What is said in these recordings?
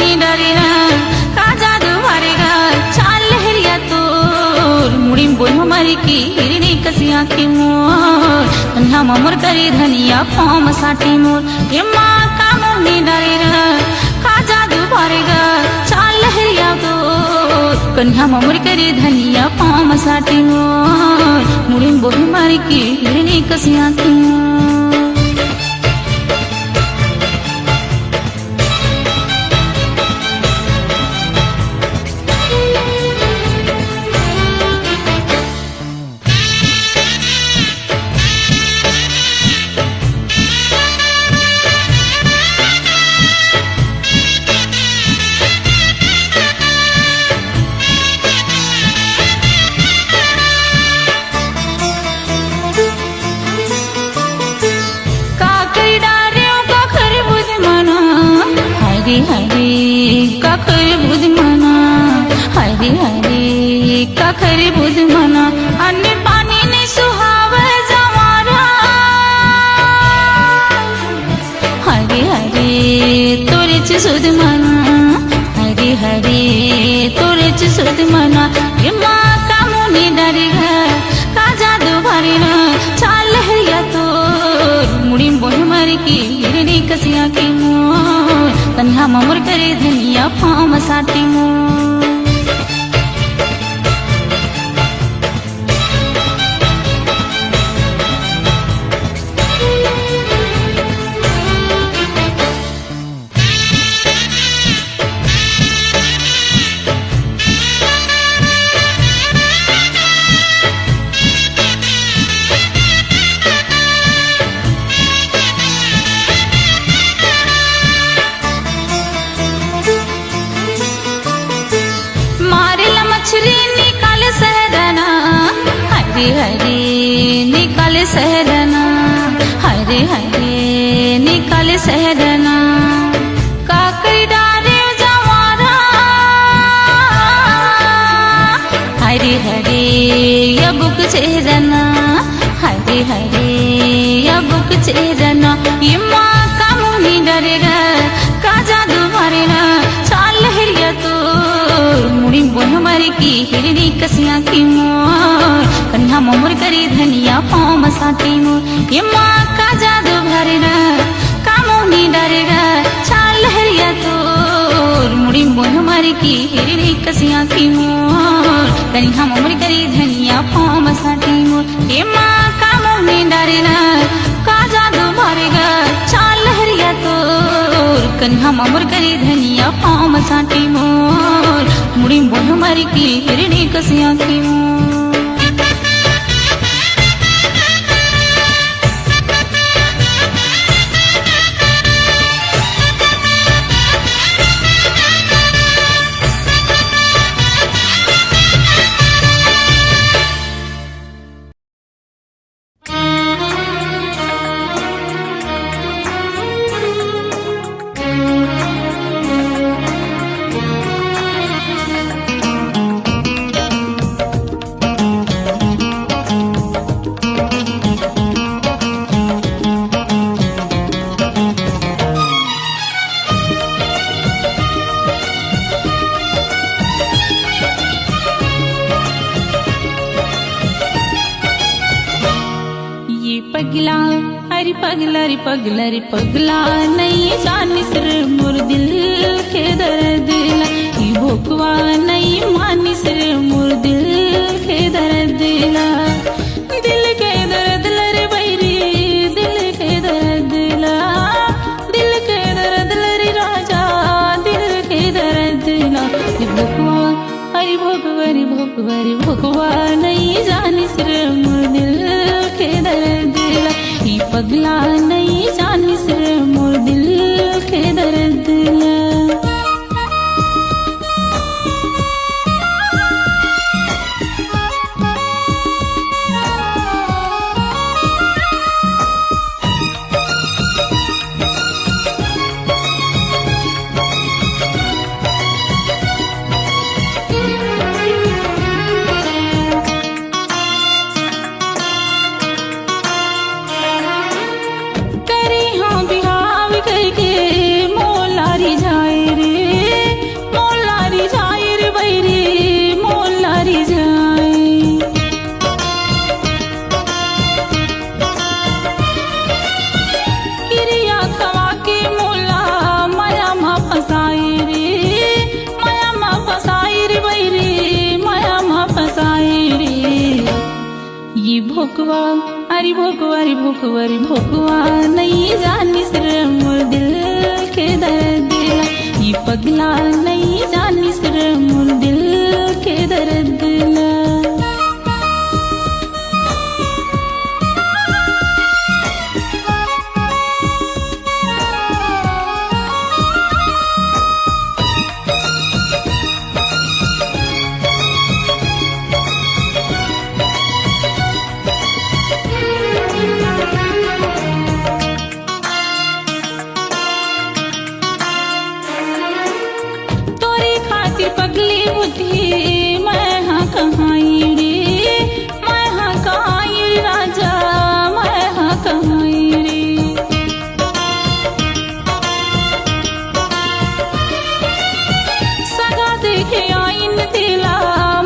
मुनि डरेना का जादू भरेगा चाल लहरिया तोर मुड़ी बोल हमारी की हिरनी कसिया की मोर कन्हा ममर करी धनिया पाम साटी मोर ये माँ का मुनि डरेना का जादू भरेगा चाल लहरिया तोर कन्हा ममर करी धनिया पाम साटी मोर मुड़ी बोल हमारी की हिरनी कसिया की मोर हरे का खरी बुध मना हरे हरे का खरी बुध मना अन्य पानी ने सुहावे जमारा हरे हरे तोरे च सुध मना हरे हरे तोरे च सुध मना ये माँ का मुनि डरेगा का जादू भरेना चाल लहरिया तोर मुड़ी बोल मारी की हिरनी कसिया की मोर कन्हा ममर करे धनिया पाम साटी मोर हरे हरे निकाले सहरना हरे हरे निकाले सहरना काकरी डारे जवारा हरे हरे या बुक चेरना हरे हरे या बुक चेरना ये माँ का मुनि डरेगा का जादू भरेना चाल लहरिया तोर मुड़ी बोल हमारी की हिरनी कसिया की मोर कन्हा मोर करी धनिया पाम साटी मोर ये माँ का जादू भरेना का मुनि डरेगा चाल लहरिया तोर मुड़ी बोल हमारी की हिरनी कसिया की मोर कन्हा मोर करी धनिया पाम साटी मोर ये माँ का मुनि डरेना का जादू भरेगा चाल लहरिया तोर कन्हा मोर करी धनिया पाम साटी मोर मुड़ी बोल हमारी की हिरनी कसिया की मोर पगला रे पगला नहीं जानी सिर मोर दिल के दर्द ला ये भोकवा नहीं मानी सिर मोर दिल के दर्द ला दिल के दर्द रे बैरी दिल के दर्द ला दिल के दर्द रे राजा दिल के दर्द ला ये भोकवा अरे भोकवरी भोकवरी भोकवा नहीं जानी सिर मोर दिल के दर्द ला ये पगला नहीं जानी सिर मोर दिल के दर्द ला करे हाँ बिहार भोकवा अरे भोकवा अरे भोकवा अरे भोकवा नहीं जानिस रे मोर दिल के दर्द ये पगला नहीं जानिस रे मोर दिल के दर्द पगली बुद्धि मैं हाँ कहाई रे मैं हाँ कहाई राजा मैं हाँ कहाई रे सगा देखे आइन दिला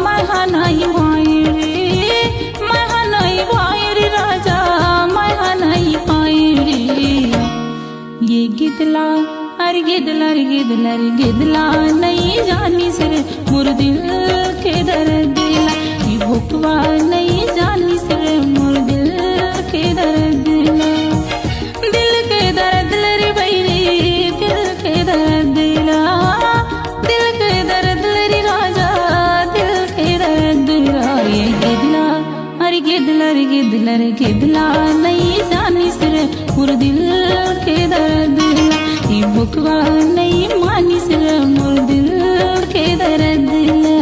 मैं हाँ नहीं भाई रे मैं हाँ नहीं भाई रे राजा मैं हाँ नहीं भाई रे ये गिदला अरे गिदला रे गिदला रे गिदला नहीं जानी सिर मोर दिल के दर्द दिला ये भोकवा नहीं जानी सिर मोर दिल के दर्द दिला दिल के दर्द रे बैरी दिल के दर्द दिला दिल के दर्द रे राजा दिल के दर्द दिला ये गिदला अरे गिदला रे गिदला रे गिदला नहीं जानी सिर मोर दिल के दर्द दिला ये भोकवा नहीं मानी सिर मोर दिल के दर्द दिला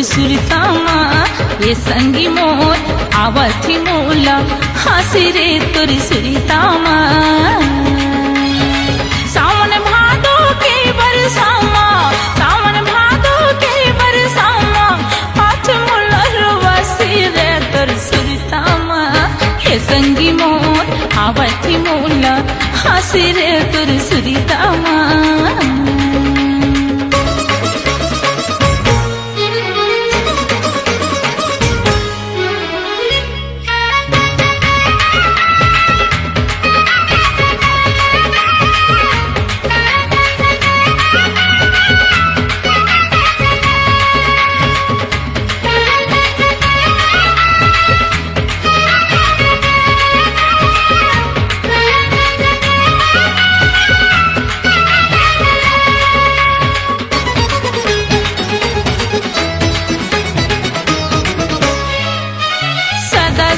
सुरतामा ये संगी मोर आवथी मोला हंसी रे तोरी सुरतामा सावन भादो के बरसामा सावन भादो के बरसामा पाँच मुलरवा रे तोरी सुरतामा ये संगी मोर आवथी मोला हंसी रे तोरी सुरतामा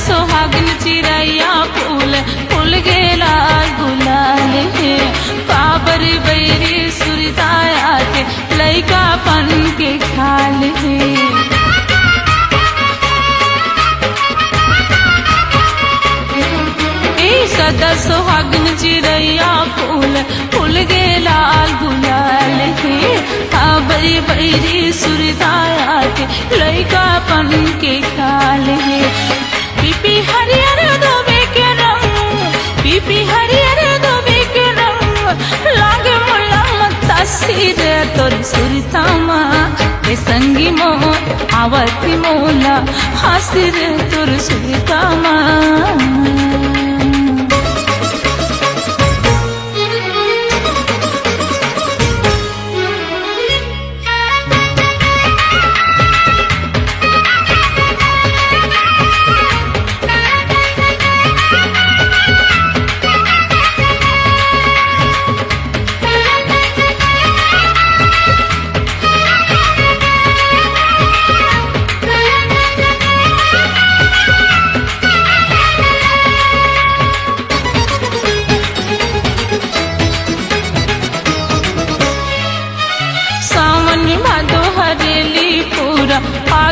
सोहागन चिड़ैया फूल फूल गेला गुलाल है पाबर बैरी सुरताया के लैका पन के खाल है सदा सोहागन चिड़ैया फूल फूल गेला गुलाल है पाबर बैरी सुरताया के लैका पन के खाल है पीपी हरियर धोबे के रंग पीपी हरियर धोबे के रंग लागे मुला मतासी रे तोर सुरतामा रे संगी मोर आवती मोला हंसी रे तोर सुरतामा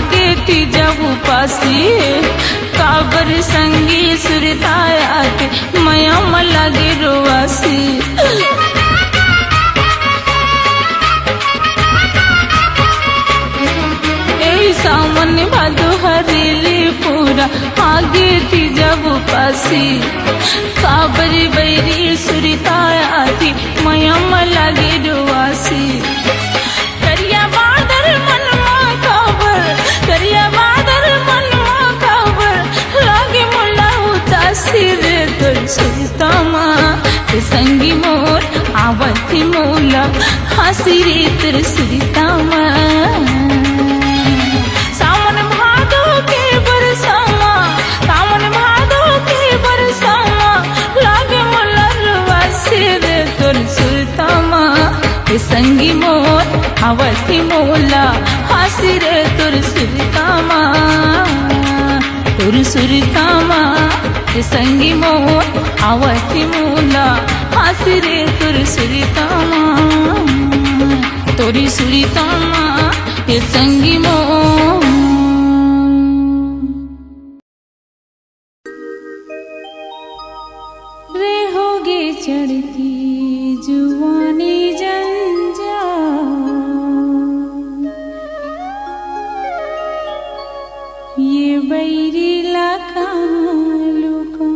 आगे थी जब उपासी काबर संगी सुरतायात मयम लगे रोवासी सावन भादो हरेली पूरा आगे थी जब उपासी काबर बैरी सुरतायाती मयम लगे रोवासी करिया बादर मनमा काबर करिया बादर मनमा काबर लागे मुला उदासी रे तोर सुरतामा संगी मोर आवती मोला हसी रे तोर सुरतामा संगी मोर आवती मोला हसी रे तोर सुरतामा संगी मोर आवती मोला हसी रे तोर सुरतामा ये संगी मोर रे होगे चढ़ती जुवानी ये बैरी लखा लुका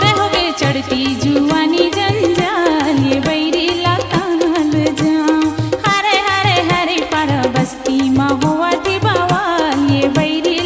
रहोगे चढ़ती जुवानी जंजाल ये बैरी लखा जा हरे हरे हरे पर बस्ती माँ हुआ थी बवाल ये बैरी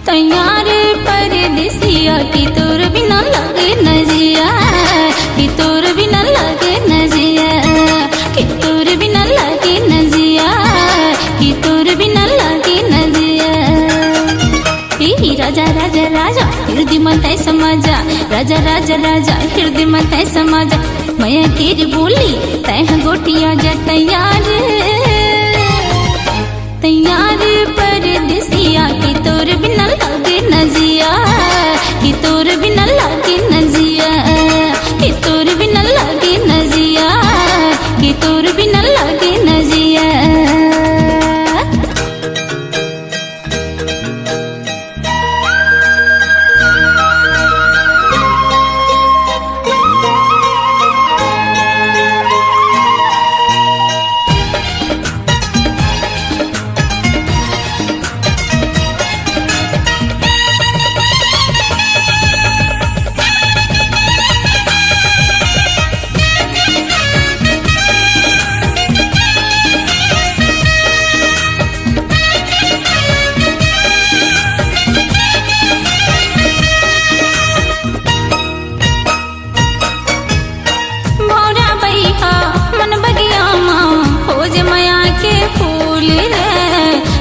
तैयार परदेसिया की तोर बिना लगे न जिया, कि तोर बिना लगे न जिया, कि तोर बिना लगे न जिया, कि तोर बिना लगे न जिया। हे राजा राजा राजा हृदय मत समाजा, राजा राजा राजा हृदय मत समाजा, मैं तेरी बोली तह गोटिया जा। तैयार तैयार परदेसिया की तोर बिना लगे न जिया, कि तोर बिना लगे न जिया, कि तोर बिना लगे न जिया, कि तोर बिना लगे न जिया।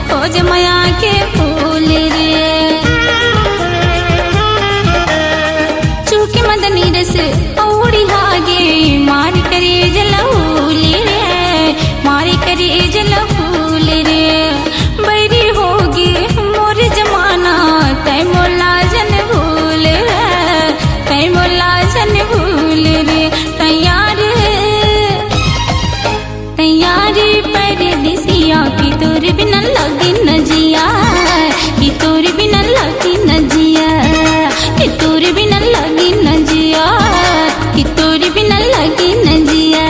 खोज माया के फूल रे, चूके मदनी रस औड़ी लागे, मारी करे जलहूल रे, मारी करे जलहूल रे। बैरी होगी मोर जमाना तै मोला जन भूल रे, तै मोला जन भूल रे। तैयार तैयार परदेसिया की तोर बिना लगे न जिया, कि तोर बिना लगे न जिया, कि तोर बिना लगे न जिया, कि तोर बिना लगे न जिया।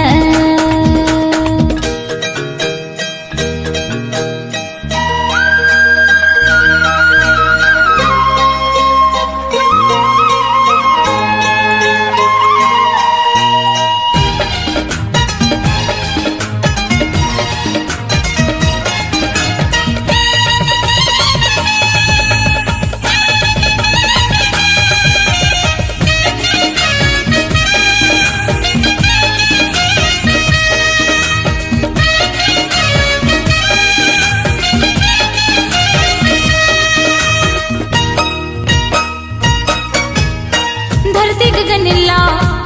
धरती गगनीला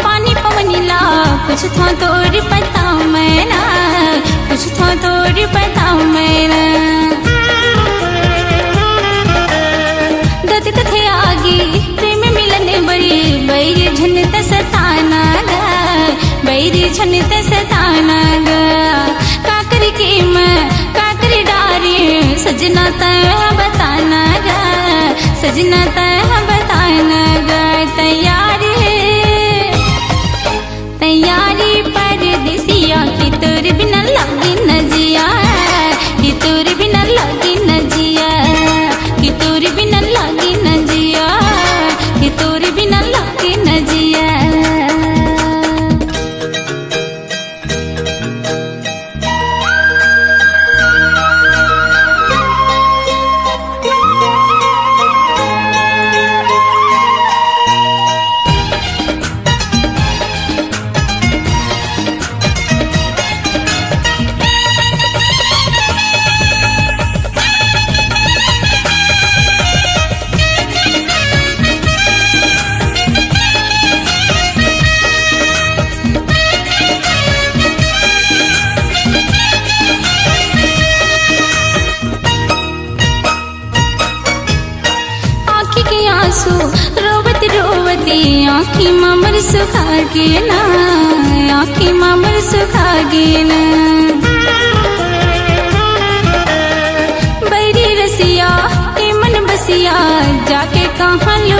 पानी पवनीला, कुछ था तोर पता मैं ना, कुछ था तोर पता मैं ना। दत कथे आगी प्रेम मिलन बड़ी, बैरी झनत सताना गा, बैरी झनत सताना गा। काकर के मैं काकर डारी, सजना तय बताना गा, सजना तय बताना गा। तैयारी तैयारी परदेसिया की तोर बिना लगे न जिया, कि तोर बिना लगे न जिया, कि तोर बिना लगे न जिया, कि तोर बिना लगे न जिया। आंसू रोवत रोवती आँखी मामर सुखा गे ना, आँखी मामर सुखा गे ना।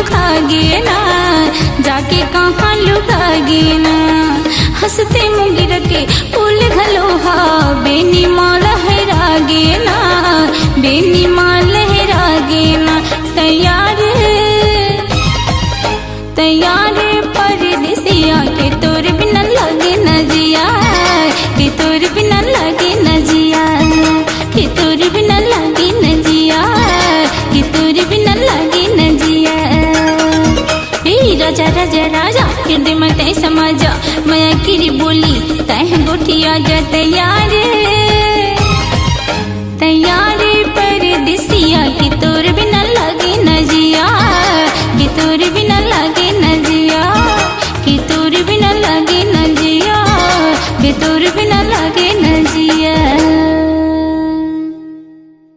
लुकागे ना, जाके कहाँ लुकागे ना। हंसते मुंगिर के फूल घलोहा बेनी माल लहरागे ना, बेनी माल लहरागे ना। तैयार तैयार परदेसिया के तोर बिना लगे न जिया, के तोर बिना लगे न जिया, के तोर बिना लगे न जिया, के तोर बिना लगे न जिया। राजा राजा राजा हृदय में तय समाजा, माया की बोली तह गोठिया जा। तैयार तैयार परदेसिया के तोर बिना